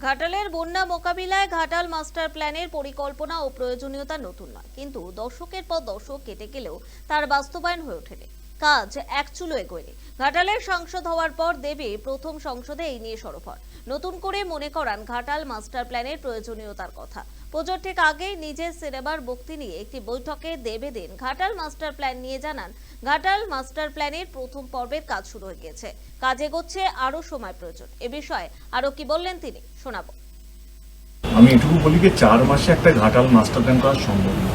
ঘাটালের বন্যা মোকাবিলায় ঘাটাল মাস্টার প্ল্যানের পরিকল্পনা ও প্রয়োজনীয়তা নতুন নয়, কিন্তু দশকের পর দশক কেটে গেলেও তার বাস্তবায়ন হয়ে ওঠেনি। কাজ এক চুলো এগোয়নি। ঘাটালের সাংসদ হওয়ার পর দেবী প্রথম সংসদে এই নিয়ে সরব হন। নতুন করে মনে করান ঘাটাল মাস্টার প্ল্যানের প্রয়োজনীয়তার কথা। পুজোর ঠিক আগেই নিজের সিনেমার মুক্তি নিয়ে একটি বৈঠকে দেবে দিন ঘাটাল মাস্টার প্ল্যান নিয়ে জানান, ঘাটাল মাস্টার প্ল্যানের প্রথম পর্বের কাজ শুরু হয়ে গেছে, কাজ এগোচ্ছে, আরো সময় প্রয়োজন। এ বিষয়ে আরো কি বললেন তিনি, শোনাবো। আমি এটুকু বলি যে 4 মাসে একটা ঘাটাল মাস্টার প্ল্যান করা সম্ভব না।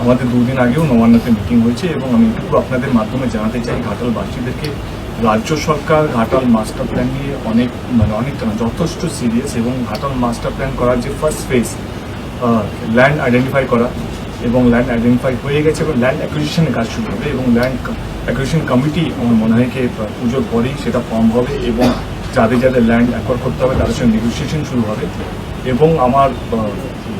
আমাদের 2 দিন আগেও নবান্নতে মিটিং হয়েছে এবং আমি এটুকু আপনাদের মাধ্যমে জানাতে চাই ঘাটালবাসীদেরকে, রাজ্য সরকার ঘাটাল মাস্টার প্ল্যান নিয়ে অনেকটা যথেষ্ট সিরিয়াস। এবং ঘাটাল মাস্টার প্ল্যান করার যে ফার্স্ট ফেজ, ল্যান্ড আইডেন্টিফাই করা, এবং ল্যান্ড আইডেন্টিফাই হয়ে গেছে এবং ল্যান্ড অ্যাকুইজিশনের কাজ শুরু হবে। এবং ল্যান্ড অ্যাকুইজিশন কমিটি আমার মনে হয় পুজোর পরেই সেটা ফর্ম হবে এবং যাদের যাদের ল্যান্ড অ্যাকোয়ার করতে হবে তাদের সঙ্গে নেগোসিয়েশন শুরু হবে। এবং আমার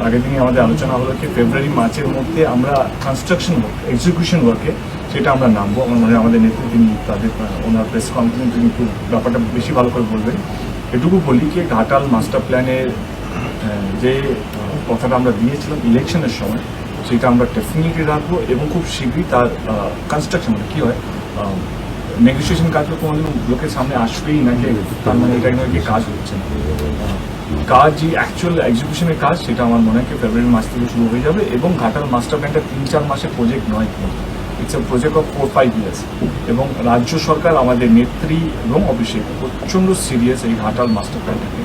আগের দিনে আমাদের আলোচনা হলো কি ফেব্রুয়ারি মার্চের মধ্যে আমরা কনস্ট্রাকশন ওয়ার্ক, এক্সিকিউশন ওয়ার্কে সেটা আমরা নামবো। আমার মনে হয় আমাদের নেত্রী তিনি তাদের ওনার প্রেস কনফারেন্স তিনি একটু ব্যাপারটা বেশি ভালো করে বলবেন। এটুকু বলি কি ঘাটাল মাস্টার প্ল্যানের যে কথাটা আমরা দিয়েছিলাম ইলেকশনের সময়, সেটা আমরা ডেফিনেটলি রাখবো এবং খুব শীঘ্রই তার কনস্ট্রাকশন কী হয়, নেগোসিয়েশন কাজগুলো কোনোদিন লোকের সামনে আসবেই না, যে তার মানে এটা নয় যে কাজ হচ্ছে না। কাজ যে অ্যাকচুয়াল এক্সিকিউশনের কাজ সেটা আমার মনে হয় ফেব্রুয়ারি মাস থেকে শুরু হয়ে যাবে। এবং ঘাটাল মাস্টার প্ল্যানটা 3-4 মাসের প্রজেক্ট নয়, it's a project of 4-5 years. এবং রাজ্য সরকার আমাদের নেত্রী এবং অভিষেক প্রচণ্ড সিরিয়াস এই ঘাটাল মাস্টার প্ল্যানটাকে